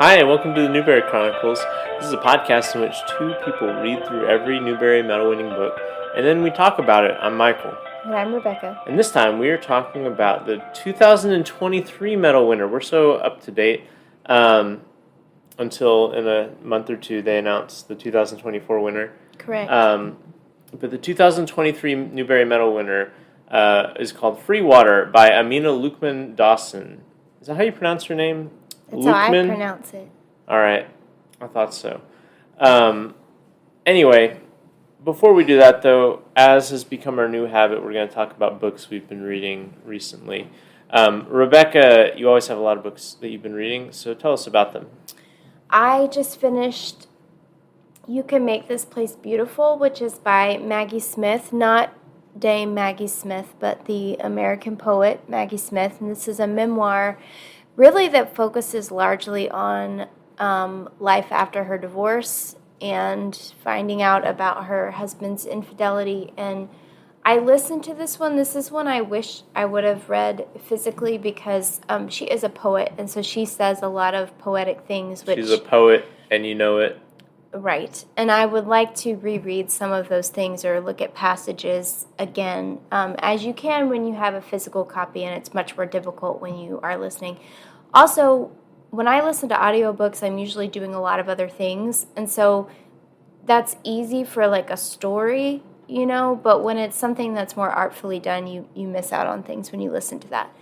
Hi, and welcome to the Newbery Chronicles. This is a podcast in which two people read through every Newbery Medal winning book, and then we talk about it. I'm Michael. And I'm Rebecca. And this time we are talking about the 2023 medal winner. We're so up to date until in a month or two they announce the 2024 winner. Correct. But the 2023 Newbery Medal winner is called Freewater by Amina Luqman-Dawson. Is that how you pronounce her name? That's how I pronounce it. All right. I thought so. Anyway, before we do that, though, as has become our new habit, we're going to talk about books we've been reading recently. Rebecca, you always have a lot of books that you've been reading, so tell us about them. I just finished You Can Make This Place Beautiful, which is by Maggie Smith, not Dame Maggie Smith, but the American poet Maggie Smith. And this is a memoir really that focuses largely on life after her divorce and finding out about her husband's infidelity. And I listened to this one. This is one I wish I would have read physically because she is a poet, and so she says a lot of poetic things. She's a poet, and you know it. Right. And I would like to reread some of those things or look at passages again, as you can when you have a physical copy, and it's much more difficult when you are listening. Also, when I listen to audiobooks, I'm usually doing a lot of other things, and so that's easy for like a story, but when it's something that's more artfully done, you miss out on things when you listen to that.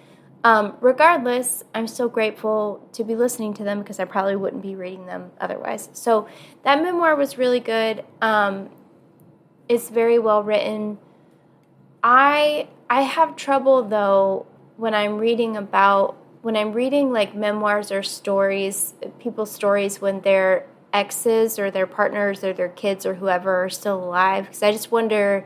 Regardless, I'm still grateful to be listening to them because I probably wouldn't be reading them otherwise. So that memoir was really good. It's very well written. I have trouble though when I'm reading like memoirs or stories, people's stories when their exes or their partners or their kids or whoever are still alive, because I just wonder,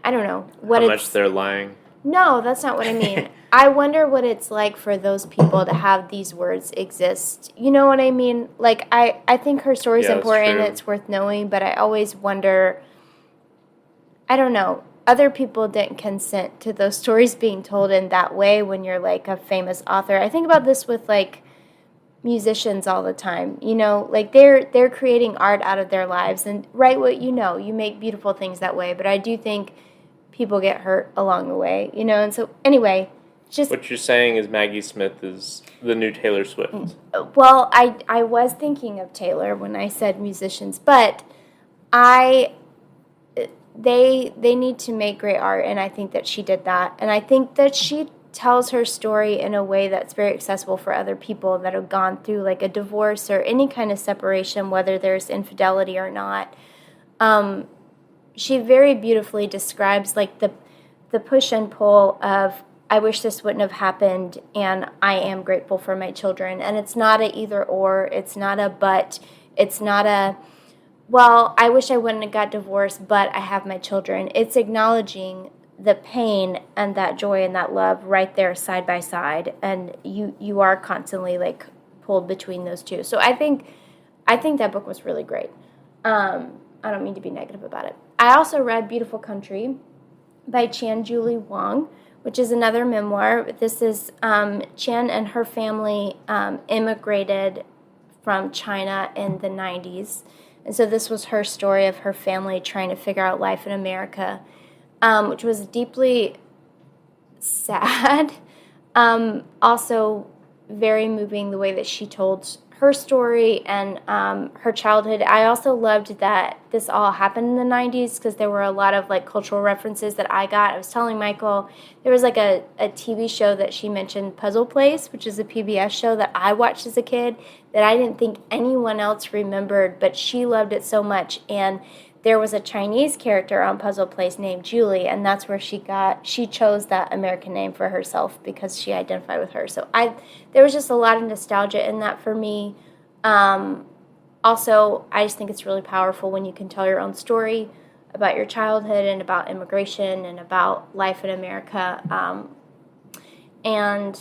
I don't know what how much they're lying. No, that's not what I mean. I wonder what it's like for those people to have these words exist. You know what I mean? Like, I think her story's important and it's worth knowing, but I always wonder, I don't know, other people didn't consent to those stories being told in that way when you're, like, a famous author. I think about this with, like, musicians all the time. Like, they're creating art out of their lives, and write what you make beautiful things that way, but I do think people get hurt along the way, and so anyway, just what you're saying is Maggie Smith is the new Taylor Swift. Well, I was thinking of Taylor when I said musicians, but they need to make great art, and I think that she did that, and I think that she tells her story in a way that's very accessible for other people that have gone through like a divorce or any kind of separation, whether there's infidelity or not. She very beautifully describes like the push and pull of, I wish this wouldn't have happened, and I am grateful for my children. And it's not a either or, it's not a but, it's not a, well, I wish I wouldn't have got divorced, but I have my children. It's acknowledging the pain and that joy and that love right there side by side, and you are constantly like pulled between those two. So I think that book was really great. I don't mean to be negative about it. I also read Beautiful Country by Chan Julie Wong, which is another memoir. This is Chan and her family immigrated from China in the 90s. And so this was her story of her family trying to figure out life in America, which was deeply sad. Also very moving the way that she told her story and her childhood. I also loved that this all happened in the 90s because there were a lot of like cultural references that I got. I was telling Michael, there was like a TV show that she mentioned, Puzzle Place, which is a PBS show that I watched as a kid that I didn't think anyone else remembered, but she loved it so much. And there was a Chinese character on Puzzle Place named Julie, and that's where she chose that American name for herself because she identified with her. So there was just a lot of nostalgia in that for me. Also, I just think it's really powerful when you can tell your own story about your childhood and about immigration and about life in America. And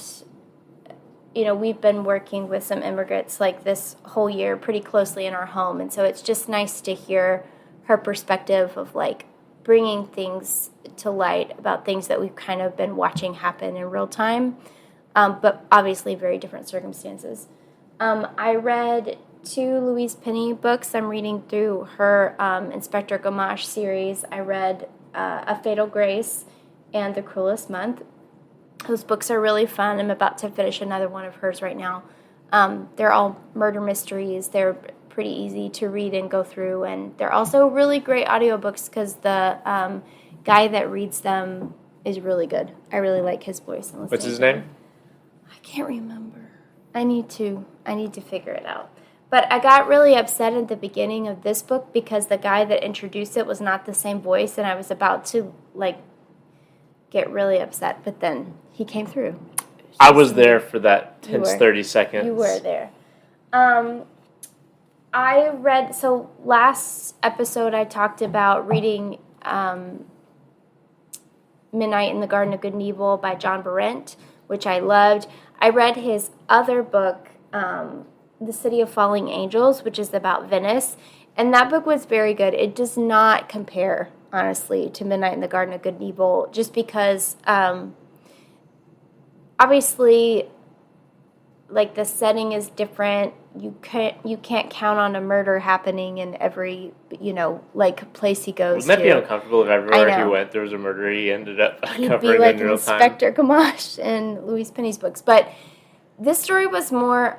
we've been working with some immigrants like this whole year pretty closely in our home, and so it's just nice to hear her perspective of like bringing things to light about things that we've kind of been watching happen in real time, but obviously very different circumstances. I read 2 Louise Penny books. I'm reading through her Inspector Gamache series. I read A Fatal Grace and The Cruelest Month. Those books are really fun. I'm about to finish another one of hers right now. They're all murder mysteries. They're pretty easy to read and go through, and they're also really great audiobooks because the guy that reads them is really good. I really like his voice. What's his name? I can't remember. I need to figure it out. But I got really upset at the beginning of this book because the guy that introduced it was not the same voice, and I was about to get really upset, but then he came through. I was there for that tense 30 seconds. You were there. I read, so last episode I talked about reading Midnight in the Garden of Good and Evil by John Berendt, which I loved. I read his other book, The City of Falling Angels, which is about Venice, and that book was very good. It does not compare, honestly, to Midnight in the Garden of Good and Evil, just because, obviously, the setting is different. You can't count on a murder happening in every place he goes. Wouldn't that be uncomfortable if everywhere he went there was a murder he ended up covering in real time? Inspector Gamache in Louise Penny's books, but this story was more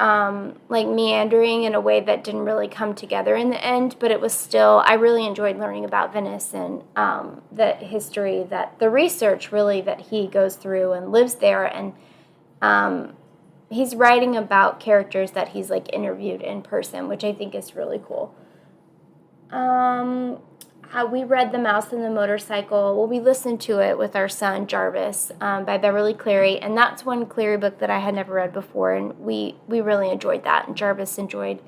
meandering in a way that didn't really come together in the end. But it was still, I really enjoyed learning about Venice and the history, the research really that he goes through and lives there, and he's writing about characters that he's interviewed in person, which I think is really cool. We read The Mouse and the Motorcycle. Well, we listened to it with our son Jarvis by Beverly Cleary, and that's one Cleary book that I had never read before, and we really enjoyed that. And Jarvis enjoyed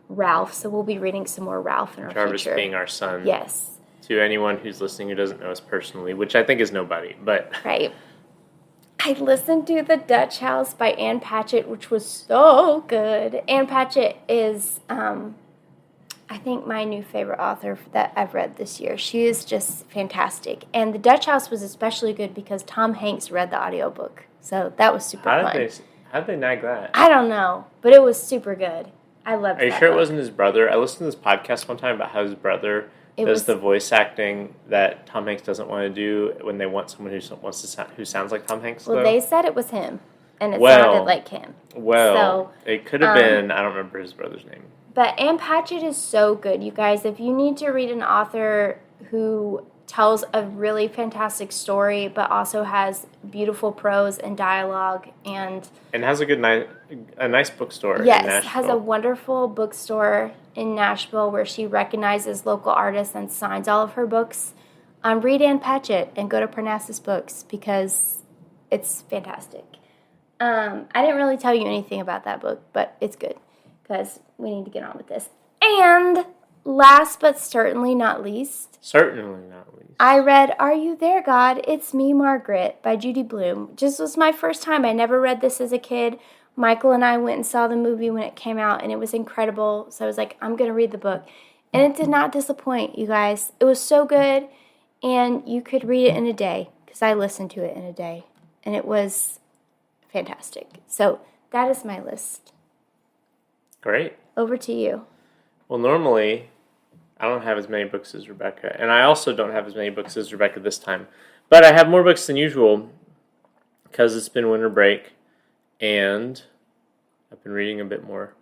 Ralph, so we'll be reading some more Ralph in our Jarvis future. Being our son. Yes. To anyone who's listening who doesn't know us personally, which I think is nobody, but right. I listened to The Dutch House by Ann Patchett, which was so good. Ann Patchett is, I think, my new favorite author that I've read this year. She is just fantastic. And The Dutch House was especially good because Tom Hanks read the audiobook. So that was super fun. How did they nag that? I don't know, but it was super good. I loved it. Are you sure it wasn't his brother? I listened to this podcast one time about how his brother does the voice acting that Tom Hanks doesn't want to do when they want someone who sounds like Tom Hanks. Well, they said it was him, and it sounded like him. Well, it could have been. I don't remember his brother's name. But Ann Patchett is so good, you guys. If you need to read an author who tells a really fantastic story, but also has beautiful prose and dialogue, and has a nice bookstore. Yes, in Nashville. Has a wonderful bookstore in Nashville where she recognizes local artists and signs all of her books. Read Ann Patchett and go to Parnassus Books because it's fantastic. I didn't really tell you anything about that book, but it's good because we need to get on with this. And last but certainly not least, I read Are You There, God? It's Me, Margaret by Judy Blume. This was my first time. I never read this as a kid. Michael and I went and saw the movie when it came out, and it was incredible. So I was like, I'm going to read the book. And it did not disappoint, you guys. It was so good, and you could read it in a day because I listened to it in a day, and it was fantastic. So that is my list. Great. Over to you. Well, normally I don't have as many books as Rebecca, and I also don't have as many books as Rebecca this time. But I have more books than usual because it's been winter break, and I've been reading a bit more.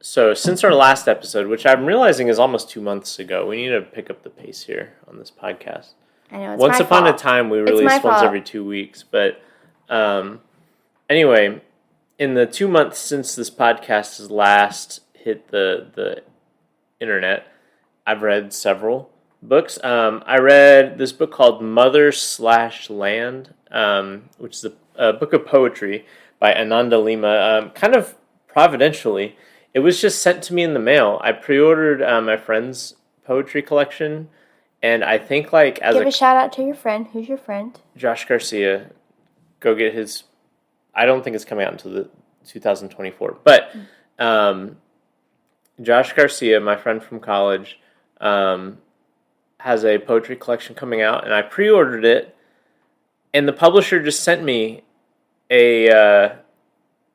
So since our last episode, which I'm realizing is almost 2 months ago, we need to pick up the pace here on this podcast. I know, it's Once my upon fault. a time, we released ones every 2 weeks. But anyway, in the 2 months since this podcast has last hit the internet, I've read several books. I read this book called Mother/Land, which is a book of poetry by Ananda Lima. Kind of providentially, it was just sent to me in the mail. I pre-ordered my friend's poetry collection, and I think give a shout out to your friend. Who's your friend? Josh Garcia. Go get his. I don't think it's coming out until 2024, but Josh Garcia, my friend from college, has a poetry collection coming out, and I pre-ordered it, and the publisher just sent me a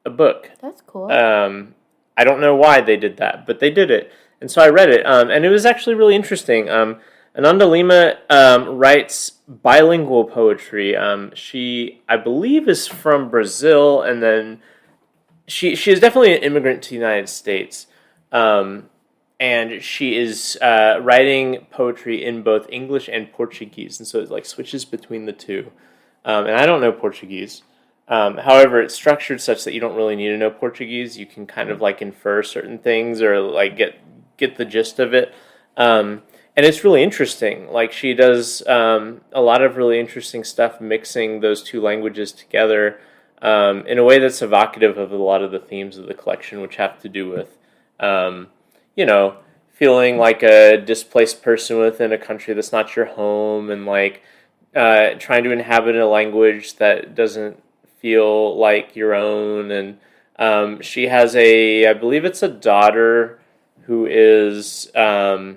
a book. That's cool. I don't know why they did that, but they did it. And so I read it, and it was actually really interesting. Ananda Lima writes bilingual poetry. She, I believe, is from Brazil, and then she is definitely an immigrant to the United States. And she is writing poetry in both English and Portuguese, and so it like switches between the two. And I don't know Portuguese. However, it's structured such that you don't really need to know Portuguese. You can kind of like infer certain things or like get the gist of it. And it's really interesting. Like she does a lot of really interesting stuff, mixing those two languages together in a way that's evocative of a lot of the themes of the collection, which have to do with, you know, feeling like a displaced person within a country that's not your home, and like trying to inhabit a language that doesn't feel like your own. And she has I believe it's a daughter who is has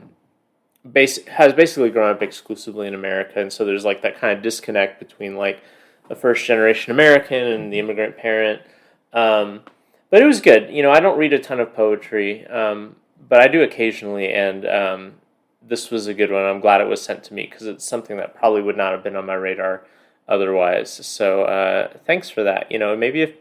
basically grown up exclusively in America, and so there's like that kind of disconnect between like the first generation American and the immigrant parent. But it was good. You know, I don't read a ton of poetry, but I do occasionally, and this was a good one. I'm glad it was sent to me because it's something that probably would not have been on my radar otherwise. So thanks for that. You know, maybe if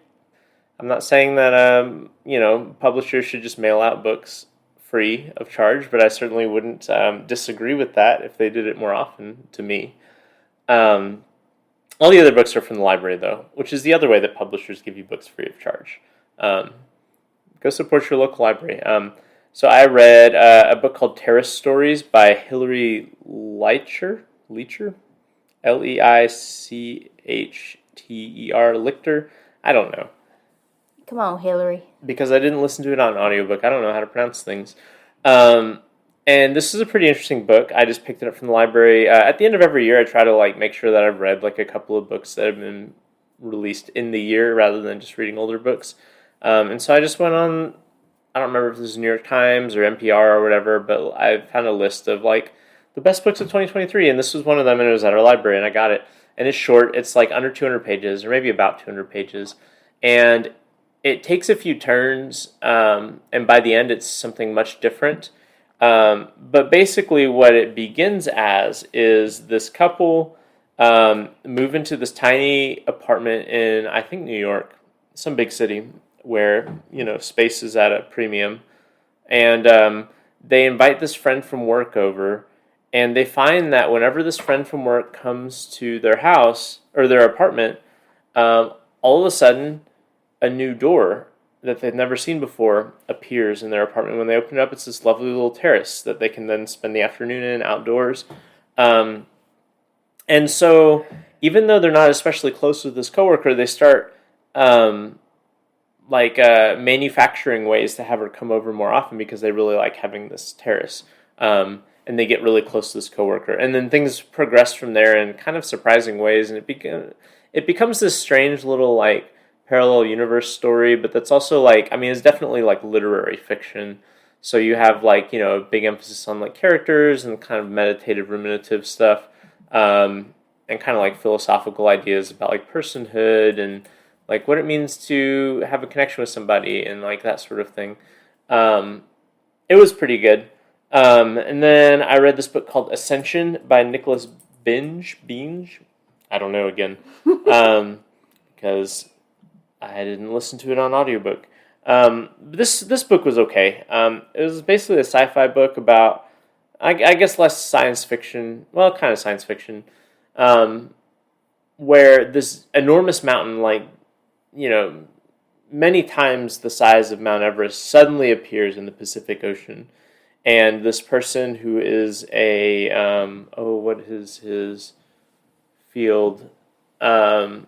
I'm not saying that you know, publishers should just mail out books free of charge, but I certainly wouldn't disagree with that if they did it more often to me. All the other books are from the library, though, which is the other way that publishers give you books free of charge. Go support your local library. So I read a book called Terrace Stories by Hilary Leiter, Lichter. I don't know. Come on, Hillary. Because I didn't listen to it on an audiobook. I don't know how to pronounce things. And this is a pretty interesting book. I just picked it up from the library. At the end of every year, I try to like make sure that I've read like a couple of books that have been released in the year rather than just reading older books. And so I just went on, I don't remember if this was New York Times or NPR or whatever, but I found a list of like the best books of 2023, and this was one of them, and it was at our library, and I got it. And it's short. It's like under 200 pages, or maybe about 200 pages. And it takes a few turns, and by the end, it's something much different. But basically what it begins as is this couple move into this tiny apartment in, I think, New York, some big city where, you know, space is at a premium. And they invite this friend from work over, and they find that whenever this friend from work comes to their house or their apartment, all of a sudden a new door that they've never seen before appears in their apartment. When they open it up, it's this lovely little terrace that they can then spend the afternoon in outdoors. And so even though they're not especially close with this coworker, they start manufacturing ways to have her come over more often because they really like having this terrace. And they get really close to this coworker. And then things progress from there in kind of surprising ways, and it becomes this strange little like parallel universe story, but that's also like, I mean, it's definitely like literary fiction. So you have like, you know, a big emphasis on like characters and kind of meditative, ruminative stuff, and kind of like philosophical ideas about like personhood and like what it means to have a connection with somebody and like that sort of thing. It was pretty good. And then I read this book called Ascension by Nicholas Binge. I don't know again, because I didn't listen to it on audiobook. This book was okay. It was basically a sci-fi book about, I guess, less science fiction. Well, kind of science fiction, where this enormous mountain, like, you know, many times the size of Mount Everest, suddenly appears in the Pacific Ocean, and this person who is a what is his field? I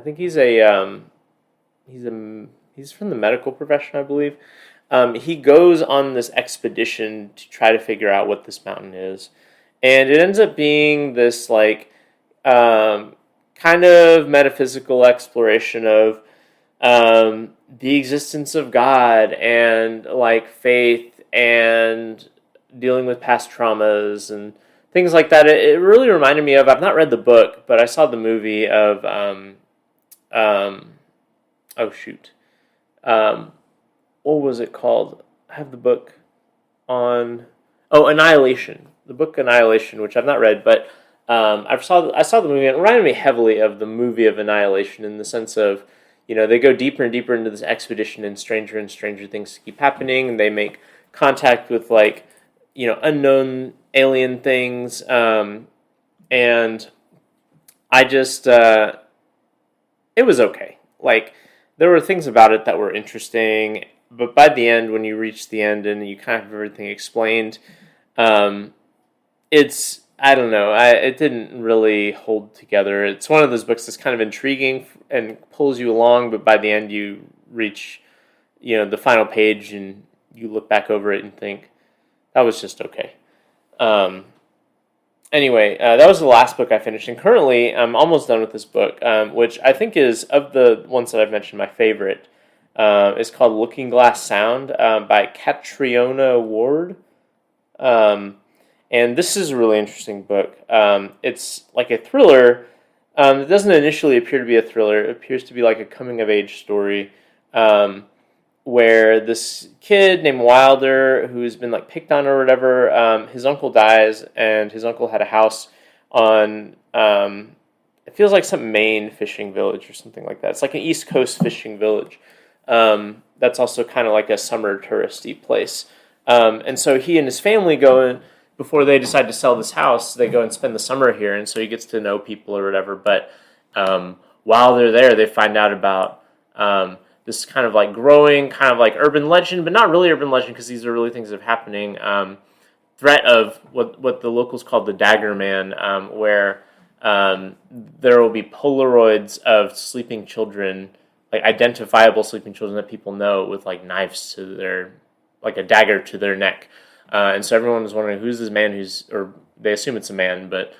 think he's from the medical profession, I believe. He goes on this expedition to try to figure out what this mountain is, and it ends up being this like kind of metaphysical exploration of the existence of God and like faith and dealing with past traumas and things like that. It really reminded me of, I've not read the book, but I saw the movie of oh shoot, Um, what was it called? I have the book on Annihilation. The book Annihilation, which I've not read, but I saw the movie. And it reminded me heavily of the movie of Annihilation in the sense of, they go deeper and deeper into this expedition, and stranger things keep happening, and they make contact with unknown alien things, and I just it was okay. Like, there were things about it that were interesting, but by the end, when you reach the end and you kind of have everything explained, it's, I don't know, it didn't really hold together. It's one of those books that's kind of intriguing and pulls you along, but by the end you reach, the final page and you look back over it and think, that was just okay. Anyway, that was the last book I finished, and currently I'm almost done with this book, which I think is, of the ones that I've mentioned, my favorite. It's called Looking Glass Sound by Catriona Ward. And this is a really interesting book. It's like a thriller. It doesn't initially appear to be a thriller. It appears to be like a coming-of-age story, where this kid named Wilder, who's been like picked on or whatever, his uncle dies, and his uncle had a house on, it feels like some Maine fishing village or something like that. It's like an East Coast fishing village. That's also kind of like a summer touristy place. And so he and his family go in, before they decide to sell this house, they go and spend the summer here, and so he gets to know people or whatever. But while they're there, they find out about this kind of like growing kind of like urban legend, but not really urban legend because these are really things that are happening. Threat of what the locals call the Dagger Man, where there will be Polaroids of sleeping children, like identifiable sleeping children that people know, with like knives to their, like a dagger to their neck. And so everyone is wondering, who's this man or they assume it's a man, but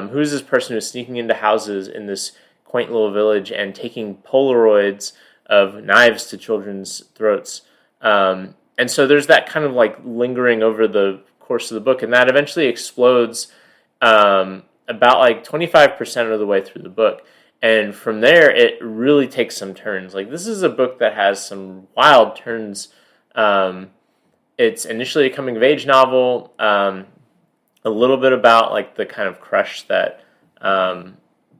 who's this person who's sneaking into houses in this quaint little village and taking Polaroids of knives to children's throats. And so there's that kind of like lingering over the course of the book, and that eventually explodes about like 25% of the way through the book. And from there, it really takes some turns. Like, this is a book that has some wild turns. It's initially a coming-of-age novel, a little bit about like the kind of crush that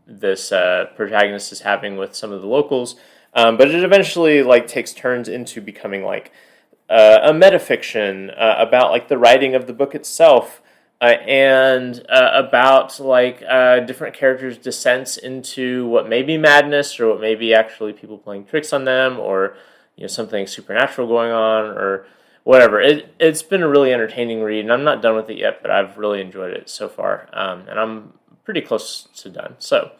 this protagonist is having with some of the locals. But it eventually like takes turns into becoming like a metafiction about like the writing of the book itself, and about like different characters' descents into what may be madness, or what may be actually people playing tricks on them, or something supernatural going on, or whatever. It's been a really entertaining read, and I'm not done with it yet, but I've really enjoyed it so far, and I'm pretty close to done. So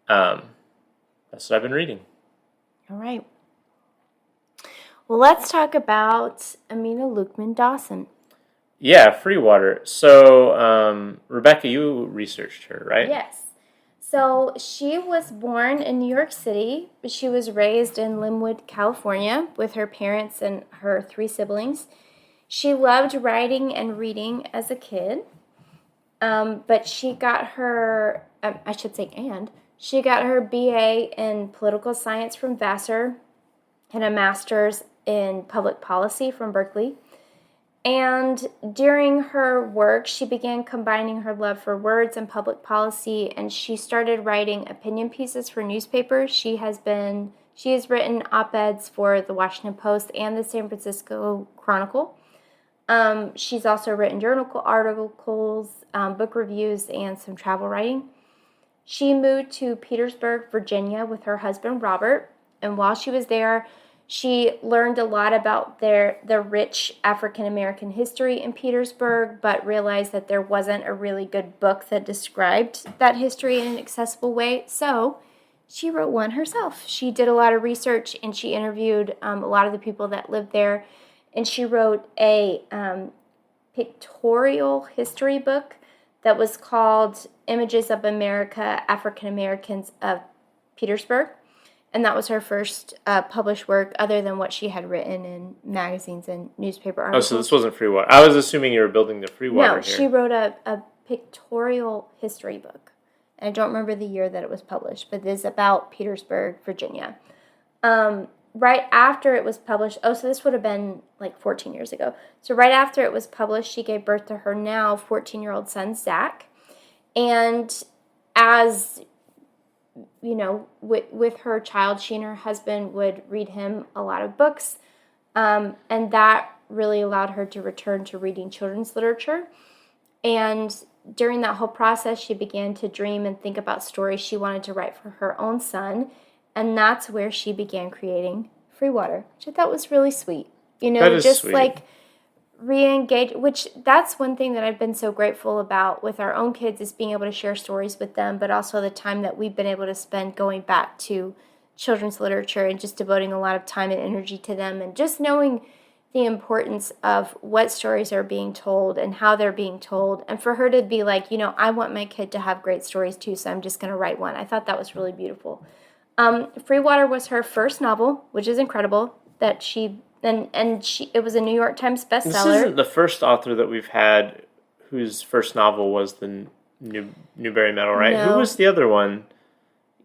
that's what I've been reading. All right. Well, let's talk about Amina Luqman-Dawson. Yeah, Freewater. So, Rebecca, you researched her, right? Yes. So she was born in New York City, but she was raised in Linwood, California, with her parents and her 3 siblings. She loved writing and reading as a kid, but she got her, she got her BA in political science from Vassar and a master's in public policy from Berkeley. And during her work, she began combining her love for words and public policy, and she started writing opinion pieces for newspapers. She has written op-eds for the Washington Post and the San Francisco Chronicle. She's also written journal articles, book reviews, and some travel writing. She moved to Petersburg, Virginia with her husband, Robert, and while she was there, she learned a lot about the rich African-American history in Petersburg, but realized that there wasn't a really good book that described that history in an accessible way. So she wrote one herself. She did a lot of research, and she interviewed a lot of the people that lived there. And she wrote a pictorial history book that was called Images of America, African Americans of Petersburg. And that was her first published work, other than what she had written in magazines and newspaper articles. Oh, so this wasn't Freewater. I was assuming you were building the Freewater here. No, she wrote a pictorial history book. And I don't remember the year that it was published, but it is about Petersburg, Virginia. right after it was published, so this would have been like 14 years ago. So right after it was published, she gave birth to her now 14-year-old son, Zach. And as you know, with her child, she and her husband would read him a lot of books, and that really allowed her to return to reading children's literature. And during that whole process, she began to dream and think about stories she wanted to write for her own son, and that's where she began creating Freewater, which I thought was really sweet. You know, That is just sweet. like re-engage, which that's one thing that I've been so grateful about with our own kids, is being able to share stories with them, but also the time that we've been able to spend going back to children's literature and just devoting a lot of time and energy to them, and just knowing the importance of what stories are being told and how they're being told. And for her to be like, you know, I want my kid to have great stories too, so I'm just going to write one. I thought that was really beautiful. Freewater was her first novel, which is incredible that she it was a New York Times bestseller. This isn't the first author that we've had whose first novel was the Newbery Medal, right? No. Who was the other one?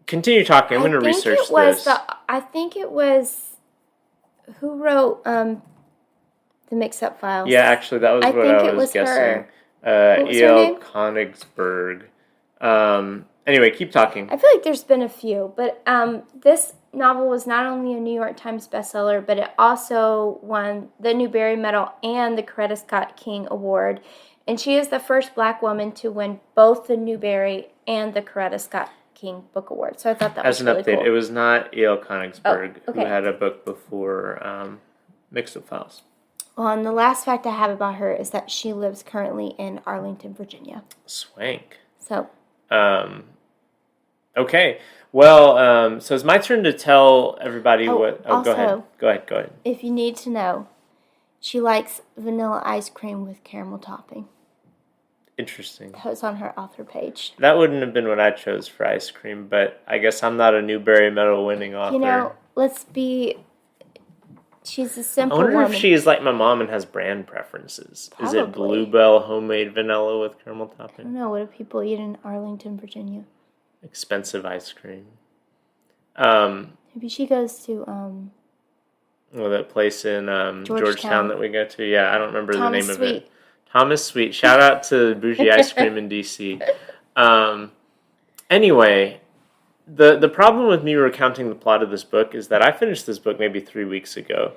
Continue talking. I'm going to research this. I think it was who wrote the Mix-Up Files. Yeah, actually, that was what I was guessing. What was her E.L. name? Konigsberg. Anyway, keep talking. I feel like there's been a few, but this novel was not only a New York Times bestseller, but it also won the Newbery Medal and the Coretta Scott King Award. And she is the first Black woman to win both the Newbery and the Coretta Scott King Book Award. So I thought that was really cool. As an update, it was not E.L. Konigsberg okay. who had a book before Mixed-Up Files. Well, and the last fact I have about her is that she lives currently in Arlington, Virginia. Swank. So. Okay. Well, so it's my turn to tell everybody what... Oh, also, go ahead. If you need to know, she likes vanilla ice cream with caramel topping. Interesting. That was on her author page. That wouldn't have been what I chose for ice cream, but I guess I'm not a Newbery Medal winning author. You know, she's a simple woman. I wonder woman. if she is like my mom and has brand preferences. Probably. Is it Bluebell homemade vanilla with caramel topping? I don't know. What do people eat in Arlington, Virginia? Expensive ice cream. Maybe she goes to Well, that place in Georgetown that we go to. Yeah, I don't remember the name of it. Thomas Sweet. Shout out to Bougie Ice Cream in D.C. Anyway, the problem with me recounting the plot of this book is that I finished this book maybe 3 weeks ago.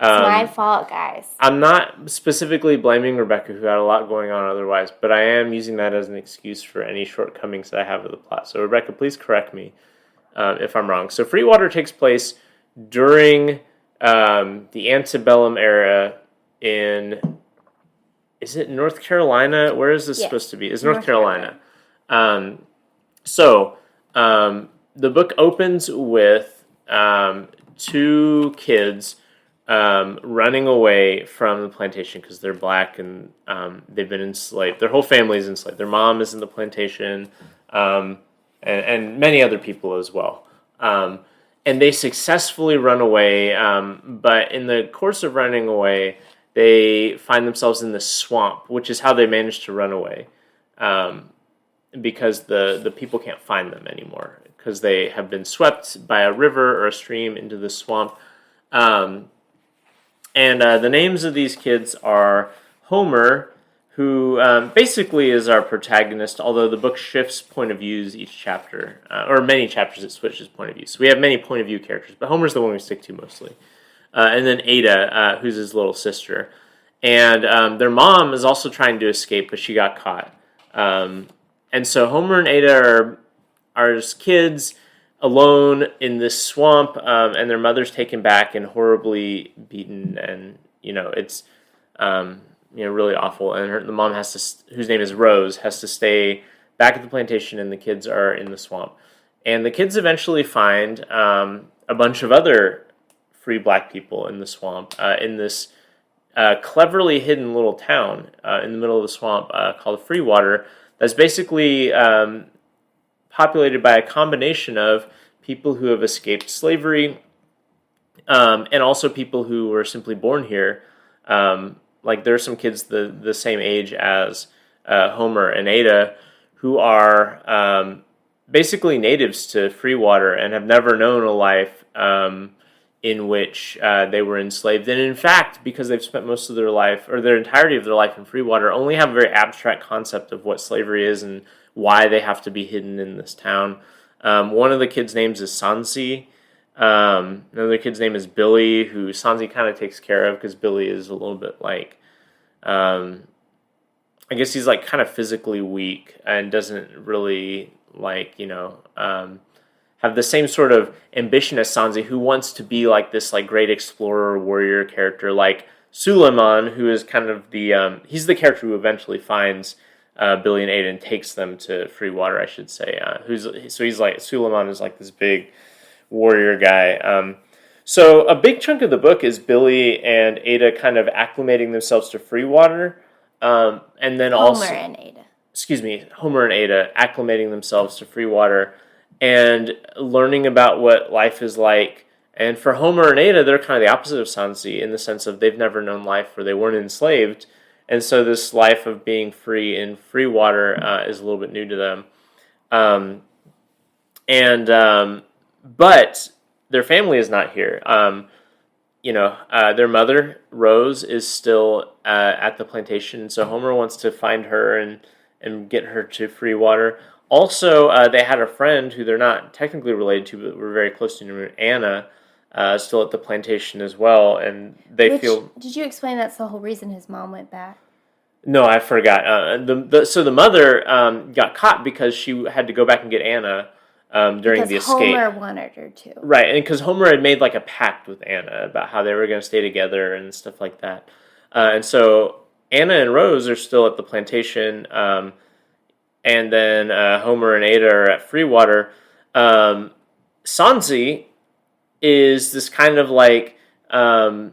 It's my fault, guys. I'm not specifically blaming Rebecca, who had a lot going on otherwise, but I am using that as an excuse for any shortcomings that I have with the plot. So, Rebecca, please correct me if I'm wrong. So, Freewater takes place during the antebellum era in... Is it North Carolina? Where is this supposed to be? It's North Carolina. The book opens with two kids running away from the plantation because they're Black and they've been enslaved. Their whole family is enslaved. Their mom is in the plantation and many other people as well. And they successfully run away, but in the course of running away, they find themselves in the swamp, which is how they manage to run away, because the people can't find them anymore because they have been swept by a river or a stream into the swamp. And the names of these kids are Homer, who basically is our protagonist, although the book shifts point of views each chapter, or many chapters it switches point of view. So we have many point of view characters, but Homer's the one we stick to mostly. And then Ada, who's his little sister. And their mom is also trying to escape, but she got caught. And so Homer and Ada are just kids alone in this swamp, and their mother's taken back and horribly beaten, and it's really awful. And the mom whose name is Rose, has to stay back at the plantation, and the kids are in the swamp. And the kids eventually find a bunch of other free Black people in the swamp, in this cleverly hidden little town in the middle of the swamp called Freewater, that's basically populated by a combination of people who have escaped slavery and also people who were simply born here. Like there are some kids the same age as Homer and Ada who are basically natives to Freewater and have never known a life in which they were enslaved. And in fact, because they've spent most of their life, or their entirety of their life in Freewater, only have a very abstract concept of what slavery is and why they have to be hidden in this town. One of the kids' names is Sansi. Another kid's name is Billy, who Sansi kind of takes care of because Billy is a little bit like, I guess he's like kind of physically weak and doesn't really like, have the same sort of ambition as Sansi, who wants to be like this like great explorer warrior character, like Suleiman, who is kind of he's the character who eventually finds Billy and Ada and takes them to Freewater, I should say. He's like, Suleiman is like this big warrior guy. So a big chunk of the book is Billy and Ada kind of acclimating themselves to Freewater, and then Homer and Ada acclimating themselves to Freewater and learning about what life is like. And for Homer and Ada, they're kind of the opposite of Sansi in the sense of they've never known life where they weren't enslaved, and so this life of being free in Freewater is a little bit new to them. But their family is not here. Their mother, Rose, is still at the plantation, so Homer wants to find her and get her to Freewater. Also, they had a friend who they're not technically related to, but were very close to, Anna, still at the plantation as well, and Did you explain that's the whole reason his mom went back? No, I forgot. So the mother got caught because she had to go back and get Anna during the escape. Homer wanted her to. Right, and because Homer had made like a pact with Anna about how they were going to stay together and stuff like that. And so Anna and Rose are still at the plantation, and then Homer and Ada are at Freewater. Sansi is this kind of like, getting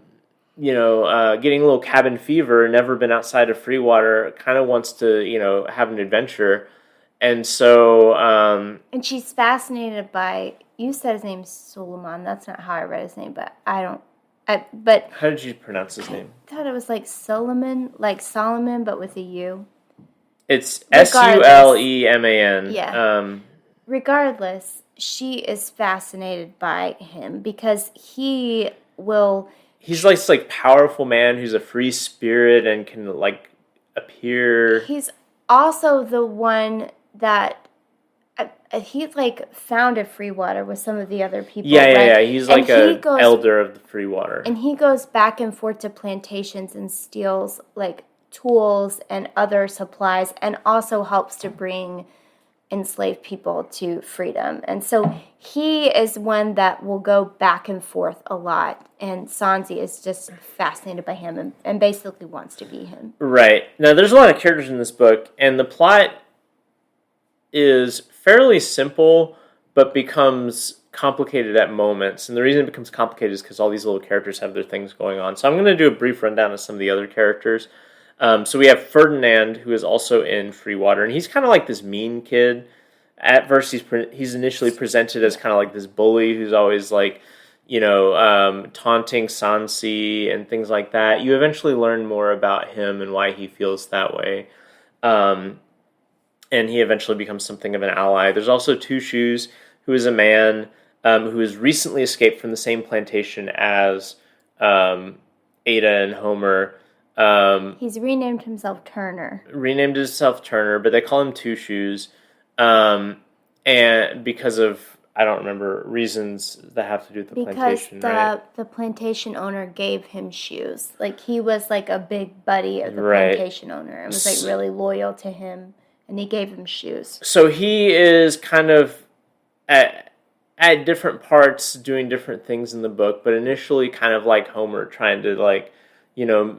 a little cabin fever, never been outside of Freewater, kind of wants to, have an adventure. And so... and she's fascinated by... You said his name's Suleiman. That's not how I read his name, but I don't... but how did you pronounce his name? I thought it was like Solomon, but with a U. It's Suleman. Yeah. Regardless, she is fascinated by him because he will... He's like this like powerful man who's a free spirit and can like appear... He's also the one that... he like founded Freewater with some of the other people. Yeah. He's like an elder of the Freewater. And he goes back and forth to plantations and steals like tools and other supplies, and also helps to bring enslaved people to freedom. And so he is one that will go back and forth a lot. And Sansi is just fascinated by him and basically wants to be him. Right. Now, there's a lot of characters in this book, and the plot is fairly simple, but becomes complicated at moments. And the reason it becomes complicated is because all these little characters have their things going on. So I'm going to do a brief rundown of some of the other characters. So we have Ferdinand, who is also in Freewater, and he's kind of like this mean kid. At first, he's initially presented as kind of like this bully who's always like, taunting Sansi and things like that. You eventually learn more about him and why he feels that way. And he eventually becomes something of an ally. There's also Two Shoes, who is a man who has recently escaped from the same plantation as Ada and Homer. He's renamed himself Turner. But they call him Two Shoes. And because of, I don't remember, reasons that have to do with the plantation, right? Because the plantation owner gave him shoes. Like, he was like a big buddy of the plantation owner and was like really loyal to him. And he gave him shoes. So he is kind of at different parts doing different things in the book, but initially kind of like Homer, trying to like,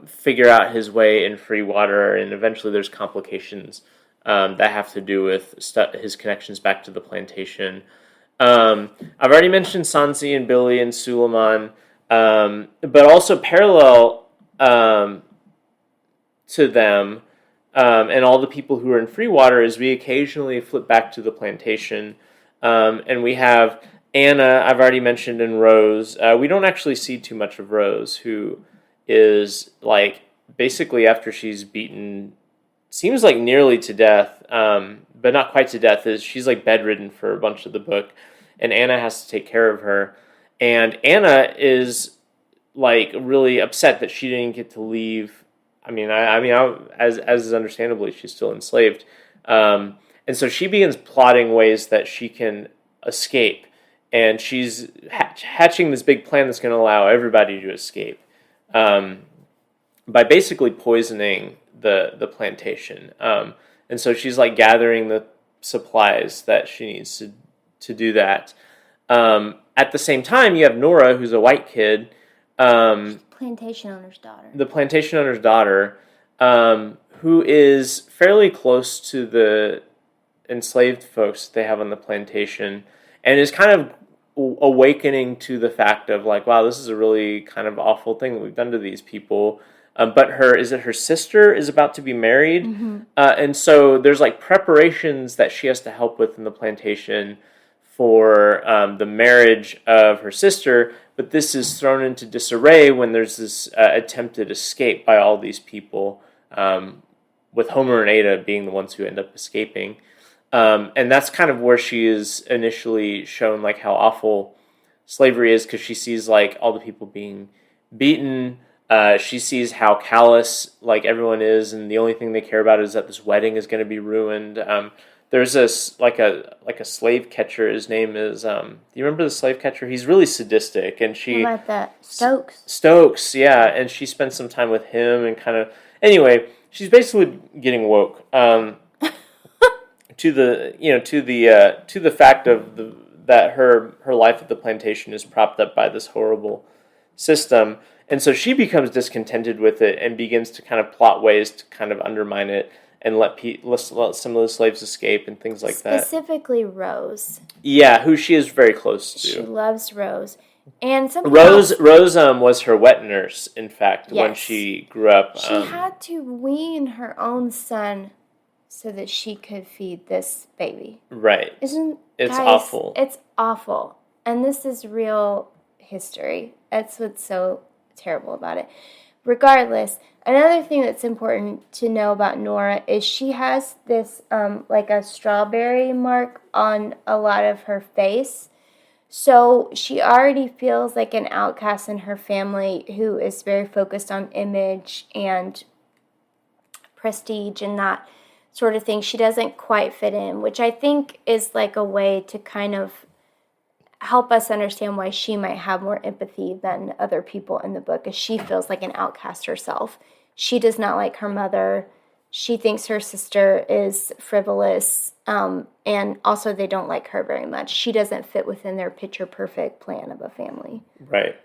figure out his way in Freewater, and eventually there's complications that have to do with his connections back to the plantation. I've already mentioned Sansi and Billy and Suleiman, but also parallel to them, and all the people who are in Freewater, is we occasionally flip back to the plantation, and we have Anna, I've already mentioned, and Rose. We don't actually see too much of Rose, who is like basically after she's beaten, seems like nearly to death, but not quite to death. She's like bedridden for a bunch of the book, and Anna has to take care of her. And Anna is like really upset that she didn't get to leave. As is understandably, she's still enslaved, and so she begins plotting ways that she can escape, and she's hatching this big plan that's going to allow everybody to escape, by basically poisoning the plantation. And so she's like gathering the supplies that she needs to do that. At the same time, you have Nora, who's a white kid. Plantation owner's daughter. The plantation owner's daughter, who is fairly close to the enslaved folks they have on the plantation, and is kind of awakening to the fact of like, wow, this is a really kind of awful thing that we've done to these people. But her sister is about to be married, and so there's like preparations that she has to help with in the plantation for the marriage of her sister, but this is thrown into disarray when there's this attempted escape by all these people, with Homer and Ada being the ones who end up escaping. And that's kind of where she is initially shown like how awful slavery is, because she sees like all the people being beaten. She sees how callous like everyone is, and the only thing they care about is that this wedding is going to be ruined. There's this like a slave catcher. His name is do you remember the slave catcher? He's really sadistic, and she How about that? Stokes, yeah, and she spends some time with him, and kind of anyway, she's basically getting woke to the fact of that her life at the plantation is propped up by this horrible system, and so she becomes discontented with it and begins to kind of plot ways to kind of undermine it and let some of the slaves escape and things like that. Specifically Rose. Yeah, who she is very close to. She loves Rose. And Rose was her wet nurse, in fact, when she grew up. She had to wean her own son so that she could feed this baby. Right. It's awful. It's awful. And this is real history. That's what's so terrible about it. Regardless, another thing that's important to know about Nora is she has this like a strawberry mark on a lot of her face. So she already feels like an outcast in her family who is very focused on image and prestige and that sort of thing. She doesn't quite fit in, which I think is like a way to kind of help us understand why she might have more empathy than other people in the book, as she feels like an outcast herself. She does not like her mother. She thinks her sister is frivolous, and also they don't like her very much. She doesn't fit within their picture-perfect plan of a family. Right.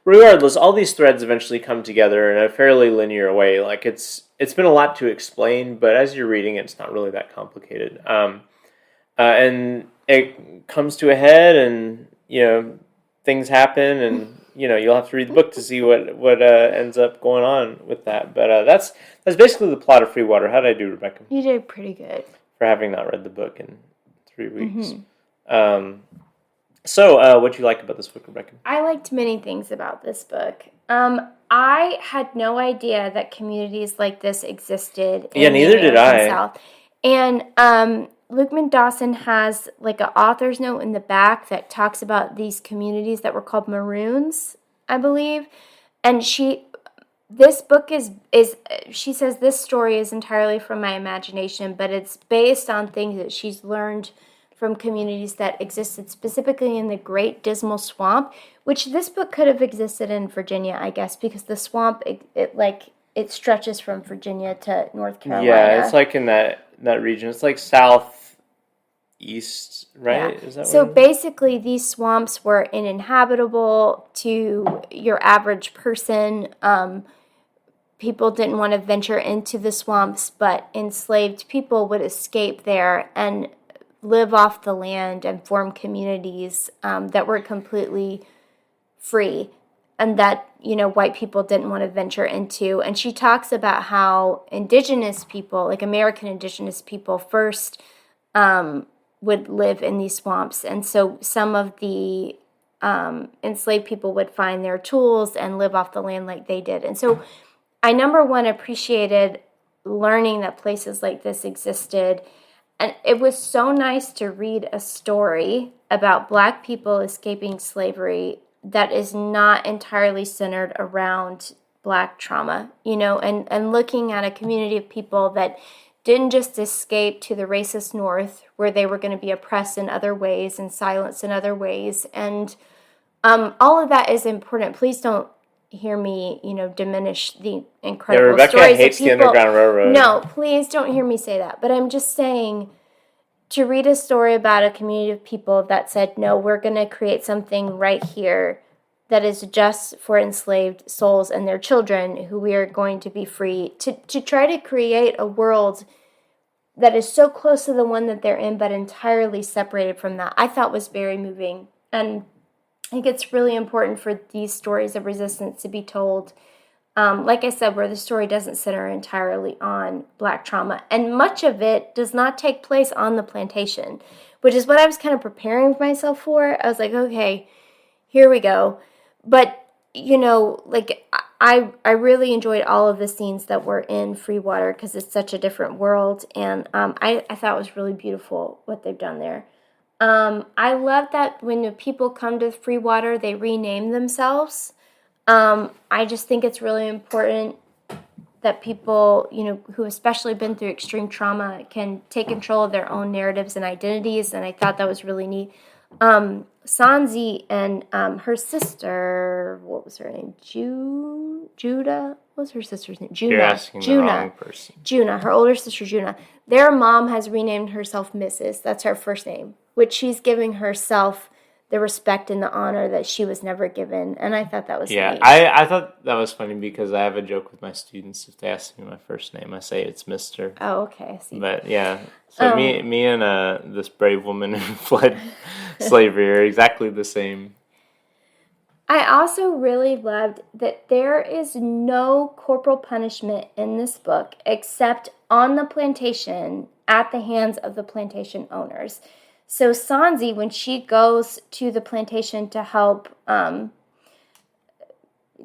Regardless, all these threads eventually come together in a fairly linear way. Like it's been a lot to explain, but as you're reading it, it's not really that complicated. And it comes to a head, and things happen, and you'll have to read the book to see what ends up going on with that. But that's basically the plot of Freewater. How did I do, Rebecca? You did pretty good for having not read the book in 3 weeks. So what do you like about this book, Rebecca? I liked many things about this book. I had no idea that communities like this existed. Neither did I. South. And Luqman-Dawson has like an author's note in the back that talks about these communities that were called Maroons, I believe. And this book she says this story is entirely from my imagination, but it's based on things that she's learned from communities that existed specifically in the Great Dismal Swamp, which this book could have existed in Virginia, I guess, because the swamp, it stretches from Virginia to North Carolina. Yeah, it's like in that region. It's like southeast, right? Yeah. Is that so basically, these swamps were uninhabitable to your average person. People didn't want to venture into the swamps, but enslaved people would escape there and live off the land and form communities that were completely free, and that white people didn't want to venture into. And she talks about how indigenous people, like American indigenous people, first would live in these swamps, and so some of the enslaved people would find their tools and live off the land like they did. And so I, number one, appreciated learning that places like this existed, And it was so nice to read a story about Black people escaping slavery that is not entirely centered around Black trauma, and looking at a community of people that didn't just escape to the racist North where they were going to be oppressed in other ways and silenced in other ways. And all of that is important. Please don't hear me, diminish the incredible Rebecca stories hates of people. the Underground Railroad. No, please don't hear me say that. But I'm just saying, to read a story about a community of people that said, no, we're going to create something right here that is just for enslaved souls and their children who we are going to be free, to try to create a world that is so close to the one that they're in but entirely separated from that, I thought was very moving. And I think it's really important for these stories of resistance to be told, like I said, where the story doesn't center entirely on Black trauma. And much of it does not take place on the plantation, which is what I was kind of preparing myself for. I was like, okay, here we go. But, I really enjoyed all of the scenes that were in Freewater because it's such a different world. And I thought it was really beautiful what they've done there. I love that when the people come to Freewater, they rename themselves. I just think it's really important that people, who especially been through extreme trauma can take control of their own narratives and identities, and I thought that was really neat. Sanzi and her sister, what was her name? Judah? What was her sister's name? Juna. You're asking the wrong person. Juna, her older sister Juna. Their mom has renamed herself Mrs. That's her first name, which she's giving herself the respect and the honor that she was never given. And I thought that was neat. I thought that was funny because I have a joke with my students. If they ask me my first name, I say it's Mr. Oh, okay. I see. But yeah, so me and this brave woman who fled slavery are exactly the same. I also really loved that there is no corporal punishment in this book except on the plantation at the hands of the plantation owners. So Sanzi, when she goes to the plantation to help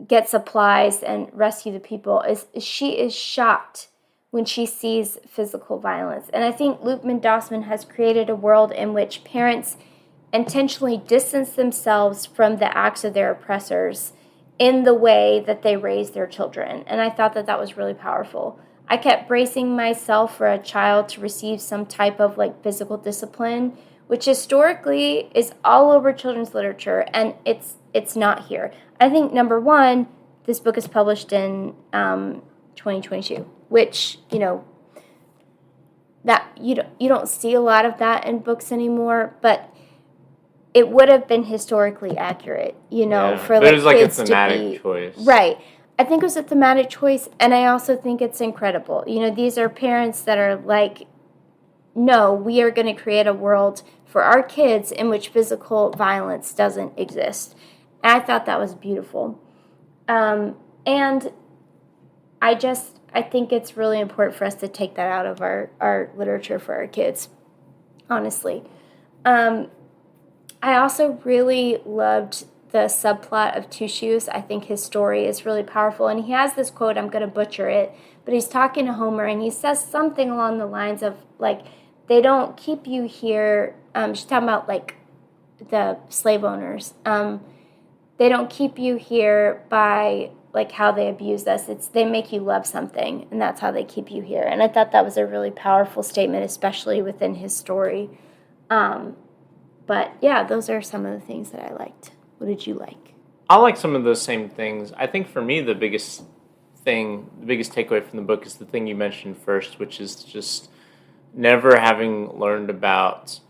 get supplies and rescue the people, she is shocked when she sees physical violence. And I think Luqman-Dawson has created a world in which parents intentionally distance themselves from the acts of their oppressors in the way that they raise their children. And I thought that was really powerful. I kept bracing myself for a child to receive some type of physical discipline, which historically is all over children's literature, and it's not here. I think, number one, this book is published in 2022, which, that you don't see a lot of that in books anymore, but it would have been historically accurate, for it was kids a thematic choice. Right. I think it was a thematic choice, and I also think it's incredible. These are parents that are no, we are going to create a world for our kids in which physical violence doesn't exist. And I thought that was beautiful. And I think it's really important for us to take that out of our literature for our kids, honestly. I also really loved the subplot of Two Shoes. I think his story is really powerful. And he has this quote, I'm going to butcher it, but he's talking to Homer, and he says something along the lines of, they don't keep you here. She's talking about, the slave owners. They don't keep you here by, how they abuse us. They make you love something, and that's how they keep you here. And I thought that was a really powerful statement, especially within his story. But, yeah, those are some of the things that I liked. What did you like? I like some of those same things. I think for me the biggest takeaway from the book is the thing you mentioned first, which is just never having learned about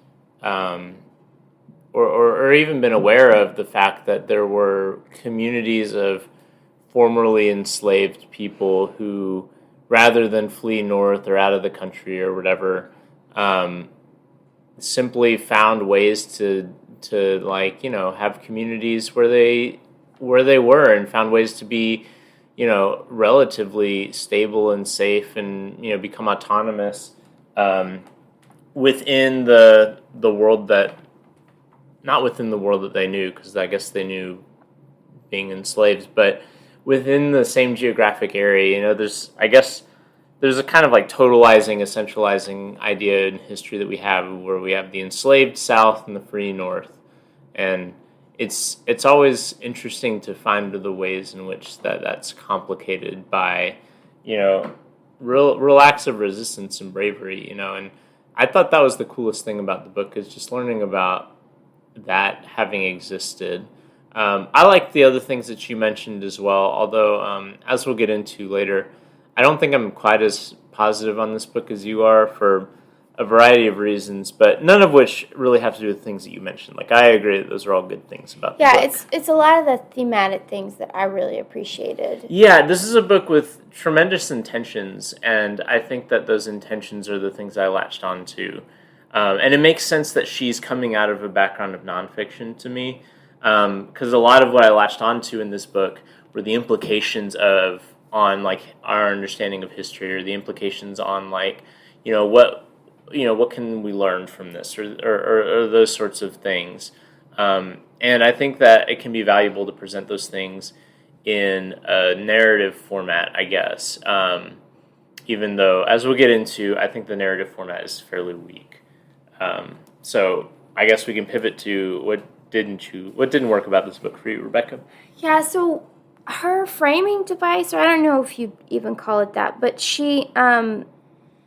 or even been aware of the fact that there were communities of formerly enslaved people who, rather than flee north or out of the country or whatever, simply found ways to have communities where they were, and found ways to be relatively stable and safe, and become autonomous within the world that, not within the world that they knew, because I guess they knew being enslaved, but within the same geographic area. There's, I guess, there's a kind of like totalizing, essentializing idea in history that we have, where we have the enslaved South and the free North, and it's always interesting to find the ways in which that's complicated by, real acts of resistance and bravery, and I thought that was the coolest thing about the book, is just learning about that having existed. I like the other things that you mentioned as well, although, as we'll get into later, I don't think I'm quite as positive on this book as you are for a variety of reasons, but none of which really have to do with things that you mentioned. Like, I agree that those are all good things about the book. Yeah, it's a lot of the thematic things that I really appreciated. Yeah, this is a book with tremendous intentions, and I think that those intentions are the things I latched on to. And it makes sense that she's coming out of a background of nonfiction to me, because a lot of what I latched onto in this book were the implications on like our understanding of history, or the implications on like, what can we learn from this, or those sorts of things. And I think that it can be valuable to present those things in a narrative format, I guess. Even though, as we'll get into, I think the narrative format is fairly weak. So I guess we can pivot to what didn't work about this book for you, Rebecca? Yeah, so her framing device, or I don't know if you even call it that, but she, I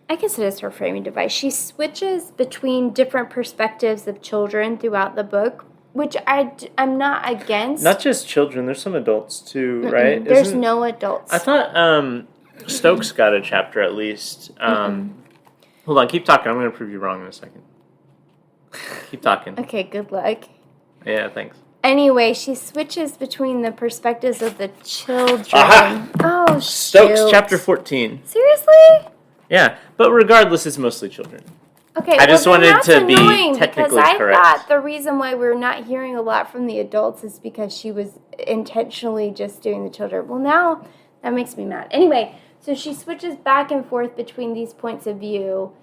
guess it is her framing device. She switches between different perspectives of children throughout the book, which I'm not against. Not just children, there's some adults too, right? There's no adults. I thought Stokes got a chapter at least. Hold on, keep talking. I'm going to prove you wrong in a second. Keep talking. Okay, good luck. Yeah, thanks. Anyway, she switches between the perspectives of the children. Aha! Oh, Stokes, shoot. chapter 14. Seriously? Yeah, but regardless, it's mostly children. Okay, I just wanted to be because technically I correct. thought the reason why we're not hearing a lot from the adults is because she was intentionally just doing the children. Well, now that makes me mad. Anyway, so she switches back and forth between these points of view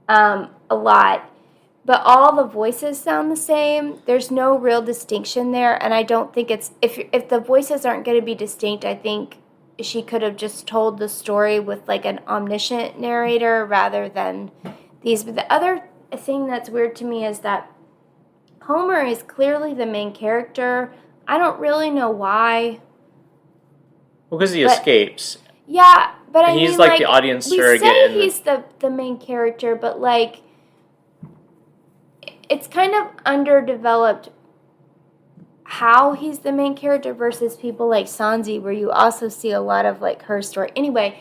a lot, but all the voices sound the same. There's no real distinction there, and I don't think it's if the voices aren't going to be distinct, I think she could have just told the story with like an omniscient narrator rather than these. But the other thing that's weird to me is that Homer is clearly the main character. I don't really know why. Well, because he escapes. Yeah, but and he's like the audience surrogate. We say he's the main character, but like it's kind of underdeveloped how he's the main character versus people like Sanzi, where you also see a lot of like her story. Anyway,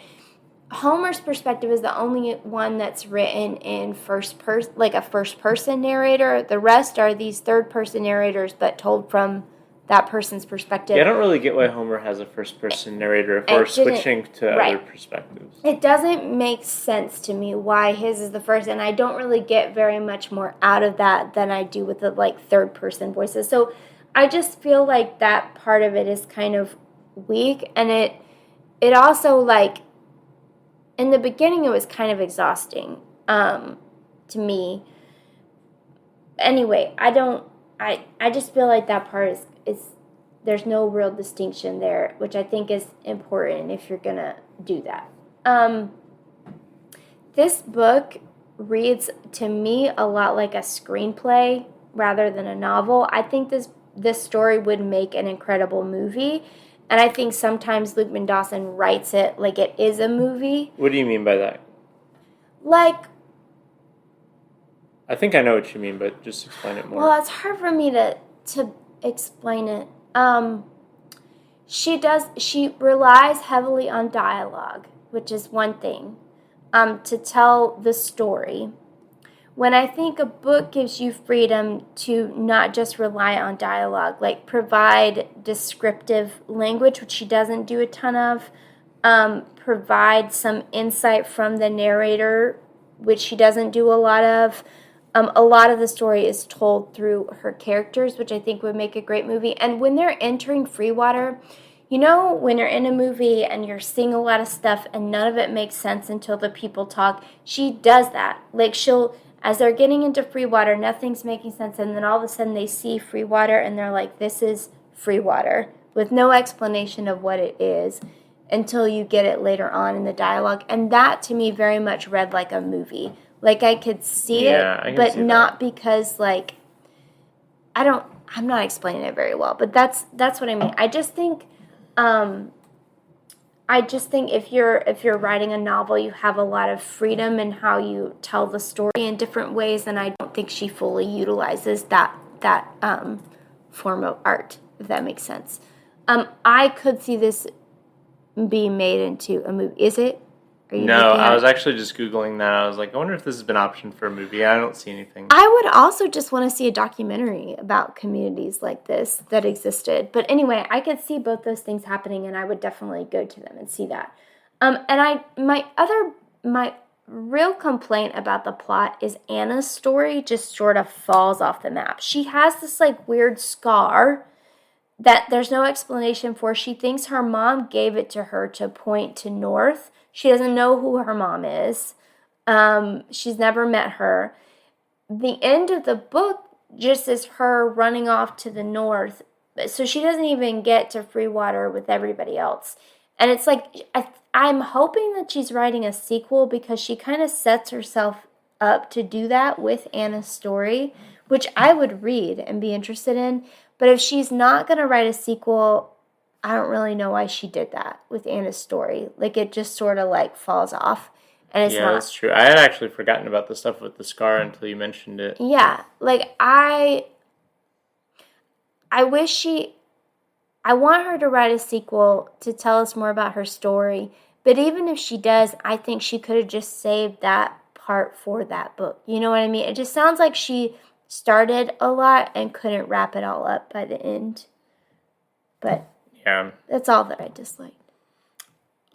Homer's perspective is the only one that's written in first person, like a first person narrator. The rest are these third person narrators, but told from that person's perspective. Yeah, I don't really get why Homer has a first person narrator if we're switching to other perspectives. It doesn't make sense to me why his is the first, and I don't really get very much more out of that than I do with the like third person voices. So I just feel like that part of it is kind of weak, and it also like in the beginning it was kind of exhausting to me. Anyway, I just feel like that part is there's no real distinction there, which I think is important if you're gonna do that. This book reads to me a lot like a screenplay rather than a novel. I think this story would make an incredible movie, and I think sometimes Luqman-Dawson writes it like it is a movie. What do you mean by that? Like, I think I know what you mean, but just explain it more. Well, it's hard for me to explain it. She relies heavily on dialogue, which is one thing, to tell the story. When I think a book gives you freedom to not just rely on dialogue, like provide descriptive language, which she doesn't do a ton of, provide some insight from the narrator, which she doesn't do a lot of. A lot of the story is told through her characters, which I think would make a great movie. And when they're entering Freewater, you know, when you're in a movie and you're seeing a lot of stuff and none of it makes sense until the people talk, she does that. Like as they're getting into Freewater, nothing's making sense, and then all of a sudden they see Freewater and they're like, this is Freewater, with no explanation of what it is. until you get it later on in the dialogue. And that to me very much read like a movie. Like I could see it, but not because like I'm not explaining it very well, but that's what I mean. I just think if you're writing a novel, you have a lot of freedom in how you tell the story in different ways, and I don't think she fully utilizes that form of art, if that makes sense. I could see this being made into a movie. Is it? No, I was actually just Googling that. I was like, I wonder if this has been optioned for a movie. I don't see anything. I would also just want to see a documentary about communities like this that existed. But anyway, I could see both those things happening, and I would definitely go to them and see that. And my real complaint about the plot is Anna's story just sort of falls off the map. She has this like weird scar that there's no explanation for. She thinks her mom gave it to her to point to north. She doesn't know who her mom is. She's never met her. The end of the book just is her running off to the north. So she doesn't even get to Freewater with everybody else. And it's like, I'm hoping that she's writing a sequel because she kind of sets herself up to do that with Anna's story, which I would read and be interested in. But if she's not going to write a sequel, I don't really know why she did that with Anna's story. Like, it just sort of, like, falls off. And it's not. That's true. I had actually forgotten about the stuff with the scar until you mentioned it. Yeah. Like, I wish I want her to write a sequel to tell us more about her story. But even if she does, I think she could have just saved that part for that book. You know what I mean? It just sounds like she started a lot and couldn't wrap it all up by the end. But yeah, that's all that I disliked.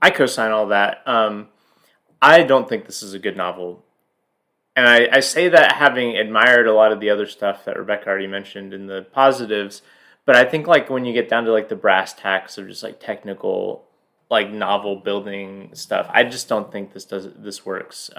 I co-sign all that. I don't think this is a good novel. And I say that having admired a lot of the other stuff that Rebecca already mentioned in the positives, but I think like when you get down to like the brass tacks of just like technical like novel building stuff, I just don't think this works.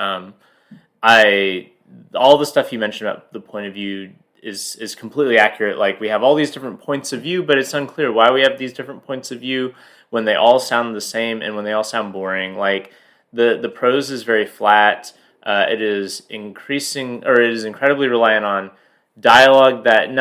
All the stuff you mentioned about the point of view is completely accurate. Like, we have all these different points of view, but it's unclear why we have these different points of view when they all sound the same and when they all sound boring. Like, the prose is very flat. It is incredibly reliant on dialogue that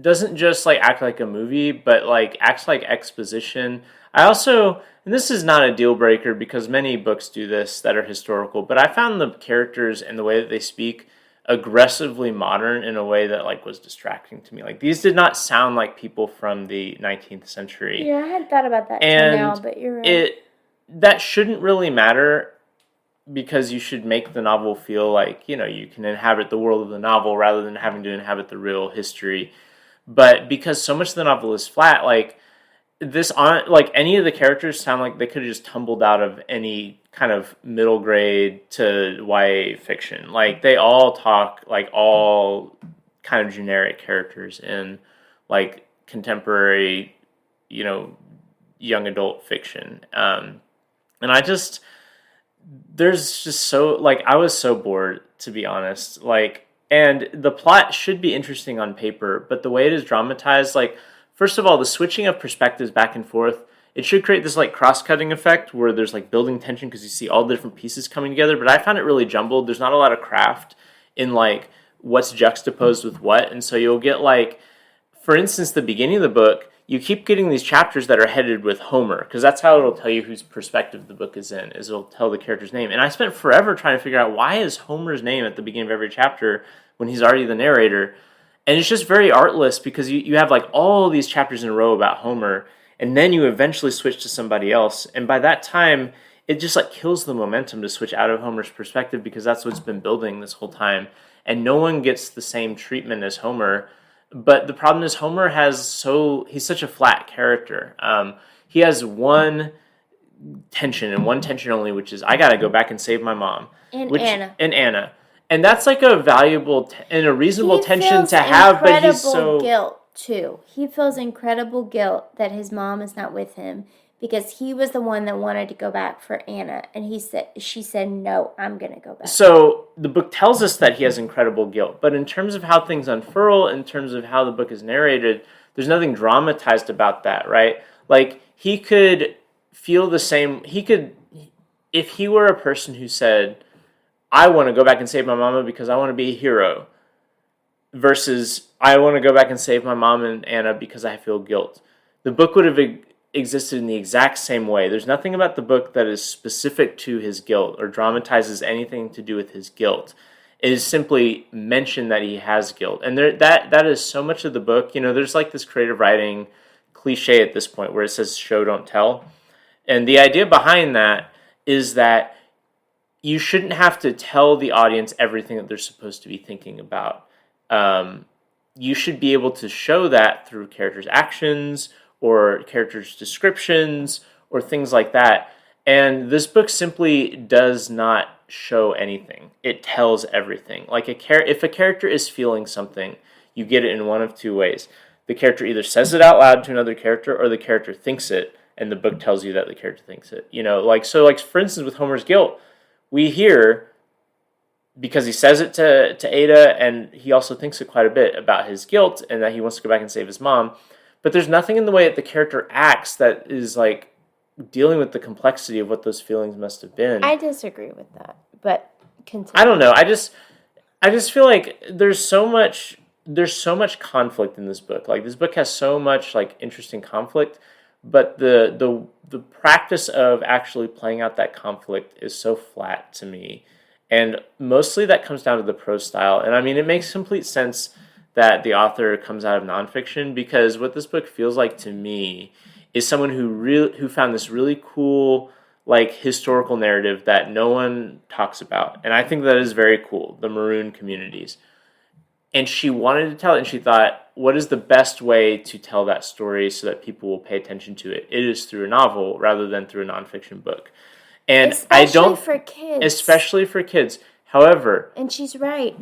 doesn't just like act like a movie, but like acts like exposition. I also, and this is not a deal breaker because many books do this that are historical, but I found the characters and the way that they speak aggressively modern in a way that like was distracting to me. Like, these did not sound like people from the 19th century. Yeah, I had thought about that too now, but you're right. That shouldn't really matter because you should make the novel feel like, you know, you can inhabit the world of the novel rather than having to inhabit the real history. But because so much of the novel is flat, like any of the characters sound like they could have just tumbled out of any kind of middle grade to YA fiction. Like, they all talk like all kind of generic characters in like contemporary, you know, young adult fiction. And there's just so, like, I was so bored, to be honest. Like, and the plot should be interesting on paper, but the way it is dramatized, like, first of all, the switching of perspectives back and forth, it should create this like cross-cutting effect where there's like building tension because you see all the different pieces coming together. But I found it really jumbled. There's not a lot of craft in like what's juxtaposed with what. And so you'll get like, for instance, the beginning of the book, you keep getting these chapters that are headed with Homer because that's how it'll tell you whose perspective the book is in, is it'll tell the character's name. And I spent forever trying to figure out why is Homer's name at the beginning of every chapter when he's already the narrator. And it's just very artless because you have like all these chapters in a row about Homer, and then you eventually switch to somebody else. And by that time, it just like kills the momentum to switch out of Homer's perspective because that's what's been building this whole time. And no one gets the same treatment as Homer. But the problem is he's such a flat character. He has one tension and one tension only, which is I got to go back and save my mom. And Anna. And that's like a valuable and a reasonable tension to have, but he's so guilt too. He feels incredible guilt that his mom is not with him because he was the one that wanted to go back for Anna, and she said no, I'm gonna go back. So the book tells us that he has incredible guilt, but in terms of how things unfurl, in terms of how the book is narrated, there's nothing dramatized about that, right? Like, he could feel the same. He could, if he were a person who said, I want to go back and save my mama because I want to be a hero, versus I want to go back and save my mom and Anna because I feel guilt, the book would have existed in the exact same way. There's nothing about the book that is specific to his guilt or dramatizes anything to do with his guilt. It is simply mentioned that he has guilt. And that is so much of the book. There's like this creative writing cliche at this point where it says show, don't tell. And the idea behind that is that you shouldn't have to tell the audience everything that they're supposed to be thinking about. You should be able to show that through characters' actions or characters' descriptions or things like that. And this book simply does not show anything. It tells everything. Like if a character is feeling something, you get it in one of two ways. The character either says it out loud to another character, or the character thinks it, and the book tells you that the character thinks it. Like for instance, with Homer's guilt, we hear, because he says it to Ada, and he also thinks it quite a bit about his guilt and that he wants to go back and save his mom. But there's nothing in the way that the character acts that is like dealing with the complexity of what those feelings must have been. I disagree with that, but continue. I don't know. I just feel like there's so much conflict in this book. Like this book has so much like interesting conflict, but the practice of actually playing out that conflict is so flat to me. And mostly that comes down to the prose style. And I mean, it makes complete sense that the author comes out of nonfiction, because what this book feels like to me is someone who found this really cool like historical narrative that no one talks about. And I think that is very cool, the Maroon communities. And she wanted to tell it, and she thought, what is the best way to tell that story so that people will pay attention to it? It is through a novel rather than through a nonfiction book. And especially for kids. However, and she's right.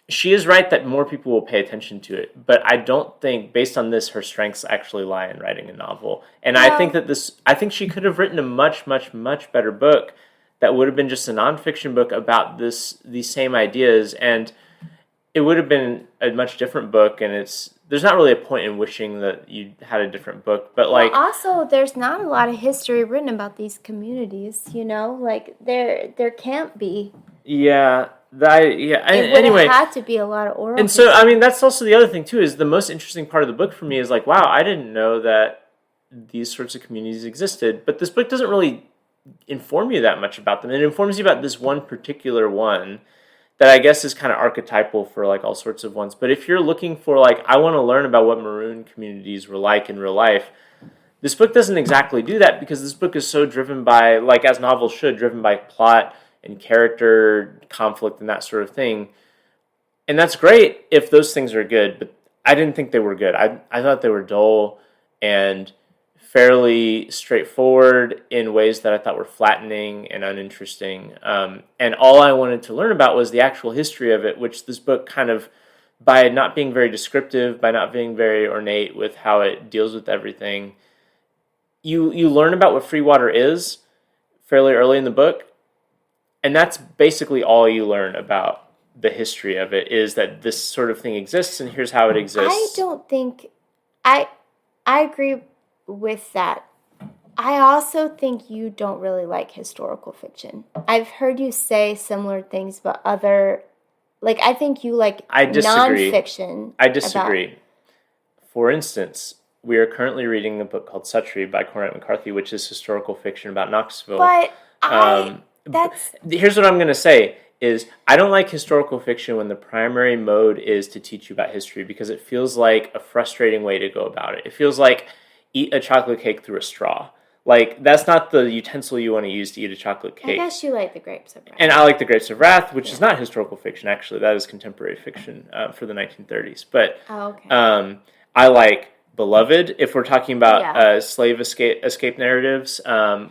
She is right that more people will pay attention to it, but I don't think, based on this, her strengths actually lie in writing a novel. And I think she could have written a much, much, much better book that would have been just a nonfiction book about these same ideas, and it would have been a much different book. And there's not really a point in wishing that you had a different book, but like also there's not a lot of history written about these communities. Like there can't be. Yeah. It would have had to be a lot of oral. And so, I mean, that's also the other thing, too, is the most interesting part of the book for me is like, wow, I didn't know that these sorts of communities existed. But this book doesn't really inform you that much about them. It informs you about this one particular one that I guess is kind of archetypal for like all sorts of ones. But if you're looking for like, I want to learn about what Maroon communities were like in real life, this book doesn't exactly do that, because this book is so driven by, like as novels should, driven by plot and character conflict and that sort of thing. And that's great if those things are good, but I didn't think they were good. I thought they were dull and fairly straightforward in ways that I thought were flattening and uninteresting. And all I wanted to learn about was the actual history of it, which this book kind of, by not being very descriptive, by not being very ornate with how it deals with everything, you learn about what Freewater is fairly early in the book. And that's basically all you learn about the history of it, is that this sort of thing exists and here's how it exists. I don't think I agree with that. I also think you don't really like historical fiction. I've heard you say similar things about other, like I think you like nonfiction. I disagree. For instance, we are currently reading a book called Suttree by Cormac McCarthy, which is historical fiction about Knoxville. But here's what I'm going to say is I don't like historical fiction when the primary mode is to teach you about history, because it feels like a frustrating way to go about it. It feels like eat a chocolate cake through a straw. Like, that's not the utensil you want to use to eat a chocolate cake. I guess you like The Grapes of Wrath. And I like The Grapes of Wrath, which is not historical fiction, actually. That is contemporary fiction for the 1930s. But I like Beloved, if we're talking about slave escape narratives,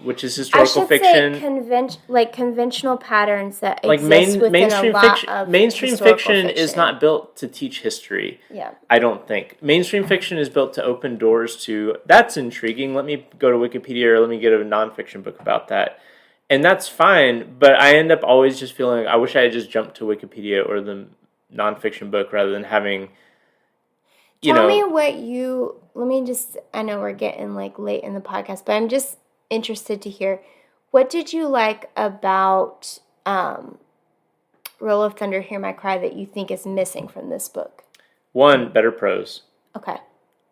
which is historical fiction. Say conventional patterns that exist within mainstream a lot of mainstream fiction is not built to teach history. Yeah, I don't think mainstream fiction is built to open doors to, that's intriguing, let me go to Wikipedia or let me get a nonfiction book about that, and that's fine. But I end up always just feeling like I wish I had just jumped to Wikipedia or the nonfiction book rather than having. Tell me what let me just, I know we're getting like late in the podcast, but I'm just interested to hear. What did you like about Roll of Thunder, Hear My Cry that you think is missing from this book? 1, better prose. Okay.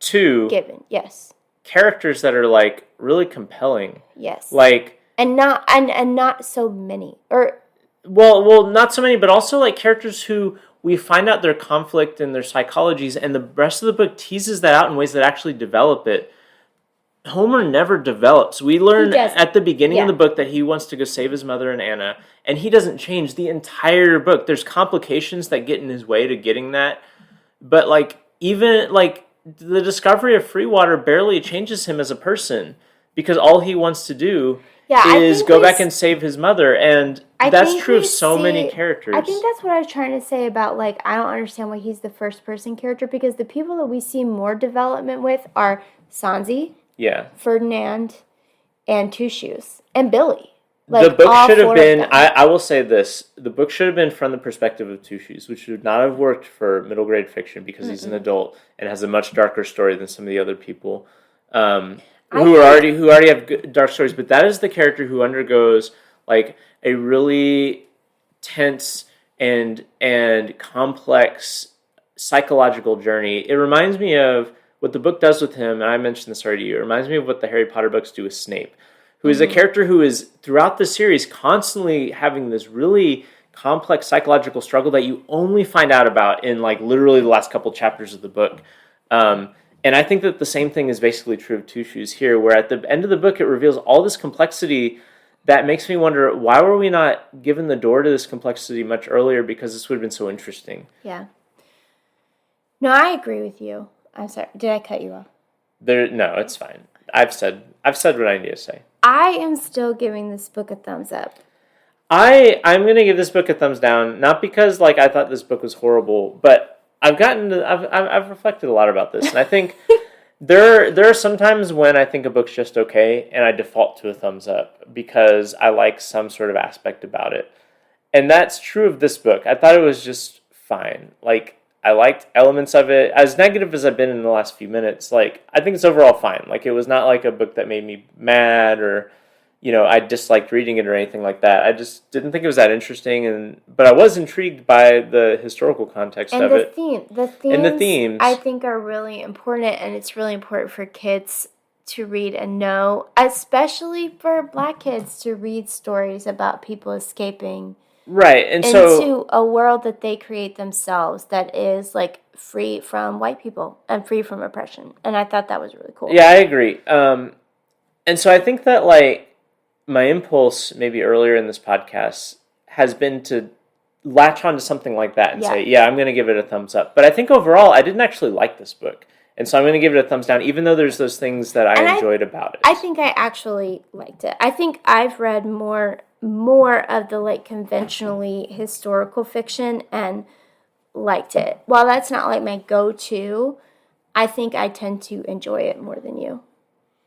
2, Given, yes. characters that are like really compelling. Yes. Like and not so many. Or well, not so many, but also like characters who we find out their conflict and their psychologies, and the rest of the book teases that out in ways that actually develop it. Homer never develops. We learn at the beginning of the book that he wants to go save his mother and Anna, and he doesn't change the entire book. There's complications that get in his way to getting that, but like even like the discovery of Freewater barely changes him as a person, because all he wants to do is go back and save his mother, and that's true of so many characters. I think that's what I was trying to say about, like, I don't understand why he's the first person character, because the people that we see more development with are Sansi, Ferdinand, and Two Shoes, and Billy. Like, the book should have been, I will say this, the book should have been from the perspective of Two Shoes, which would not have worked for middle grade fiction, because he's an adult and has a much darker story than some of the other people who already have good, dark stories. But that is the character who undergoes like a really tense and complex psychological journey. It reminds me of what the book does with him, and I mentioned this already. It reminds me of what the Harry Potter books do with Snape, who is a character who is, throughout the series, constantly having this really complex psychological struggle that you only find out about in like literally the last couple chapters of the book. And I think that the same thing is basically true of Two Shoes here, where at the end of the book it reveals all this complexity that makes me wonder, why were we not given the door to this complexity much earlier, because this would have been so interesting. Yeah. No, I agree with you. I'm sorry. Did I cut you off? No, it's fine. I've said what I need to say. I am still giving this book a thumbs up. I'm going to give this book a thumbs down, not because like I thought this book was horrible, but I've reflected a lot about this, and I think there are some times when I think a book's just okay, and I default to a thumbs up because I like some sort of aspect about it. And that's true of this book. I thought it was just fine. Like, I liked elements of it. As negative as I've been in the last few minutes, like, I think it's overall fine. Like, it was not like a book that made me mad or, you know, I disliked reading it or anything like that. I just didn't think it was that interesting, but I was intrigued by the historical context of it. And the themes I think are really important, and it's really important for kids to read and know, especially for Black kids, to read stories about people escaping into a world that they create themselves that is like free from white people and free from oppression. And I thought that was really cool. Yeah, I agree. And so I think that like my impulse maybe earlier in this podcast has been to latch onto something like that and say, yeah, I'm going to give it a thumbs up. But I think overall I didn't actually like this book. And so I'm going to give it a thumbs down, even though there's those things that I enjoyed about it. I think I actually liked it. I think I've read more of the like conventionally historical fiction and liked it. While that's not like my go-to, I think I tend to enjoy it more than you.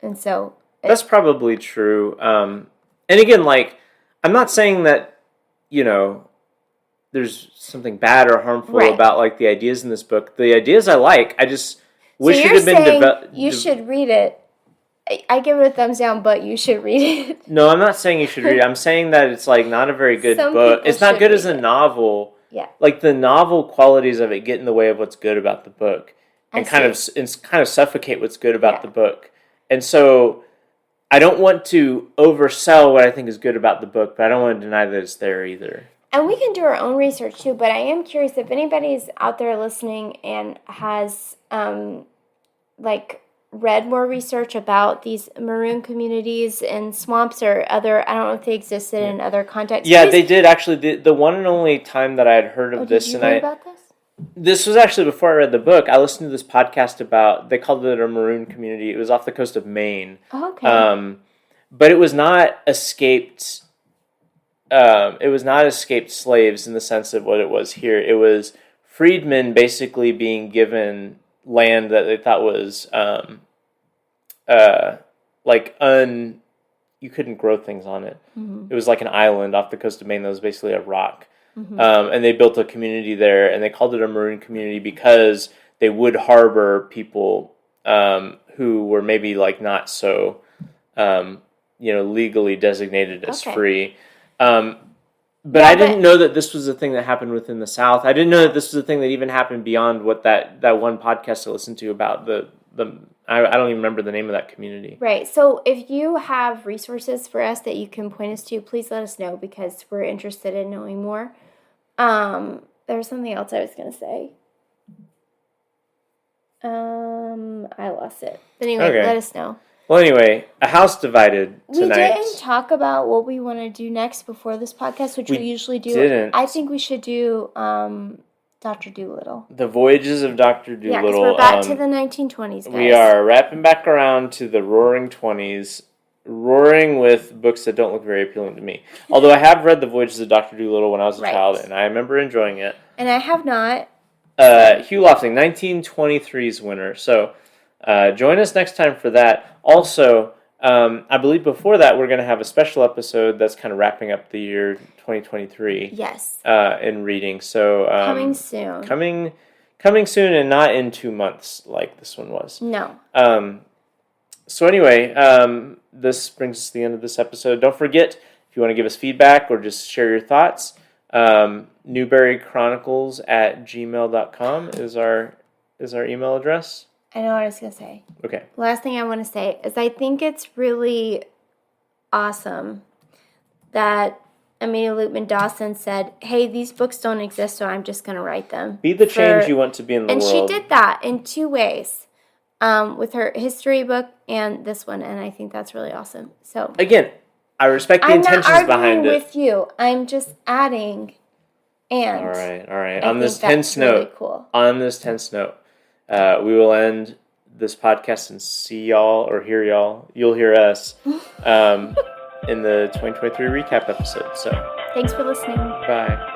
And so that's probably true. And again, like, I'm not saying that, you know, there's something bad or harmful about like the ideas in this book. The ideas I like, I just wish it had been developed. You should read it. I give it a thumbs down, but you should read it. No, I'm not saying you should read it. I'm saying that it's like not a very good book. It's not good as a novel. Yeah. Like the novel qualities of it get in the way of what's good about the book, and kind of suffocate what's good about the book. And so I don't want to oversell what I think is good about the book, but I don't want to deny that it's there either. And we can do our own research too, but I am curious if anybody's out there listening and has like read more research about these maroon communities and swamps or other, I don't know if they existed in other contexts. Yeah, they did actually. The one and only time that I had heard of this, did you hear about this? This was actually before I read the book. I listened to this podcast about, they called it a maroon community. It was off the coast of Maine. Oh, okay. But it was not escaped. It was not escaped slaves in the sense of what it was here. It was freedmen basically being given land that they thought was you couldn't grow things on it. Mm-hmm. It was like an island off the coast of Maine that was basically a rock. Mm-hmm. And they built a community there, and they called it a maroon community because they would harbor people who were maybe like not so legally designated as Okay. free. But I didn't know that this was a thing that happened within the South. I didn't know that this was a thing that even happened beyond what that one podcast I listened to about the I don't even remember the name of that community. Right. So if you have resources for us that you can point us to, please let us know because we're interested in knowing more. There was something else I was going to say. I lost it. But anyway, Okay. let us know. Well, anyway, A House Divided tonight. We didn't talk about what we want to do next before this podcast, which we usually do. Didn't. I think we should do Dr. Dolittle. The Voyages of Dr. Dolittle. Yeah, because we're back to the 1920s, guys. We are wrapping back around to the roaring 20s, roaring with books that don't look very appealing to me. Although I have read The Voyages of Dr. Dolittle when I was a child, and I remember enjoying it. And I have not. Hugh Lofting, 1923's winner. So join us next time for that. Also, I believe before that we're going to have a special episode that's kind of wrapping up the year 2023. Yes. In reading. So coming soon. Coming soon, and not in 2 months like this one was. No. So anyway, this brings us to the end of this episode. Don't forget, if you want to give us feedback or just share your thoughts, newberrychronicles@gmail.com is our email address. I know what I was going to say. Okay. Last thing I want to say is I think it's really awesome that Amina Luqman-Dawson said, hey, these books don't exist, so I'm just going to write them. Be the change you want to be in the world. And she did that in 2 ways, with her history book and this one, and I think that's really awesome. So again, I respect the intentions behind it. I'm not arguing with you. I'm just adding and. All right. On this tense note, really cool. We will end this podcast and see y'all or hear y'all. You'll hear us in the 2023 recap episode. So thanks for listening. Bye.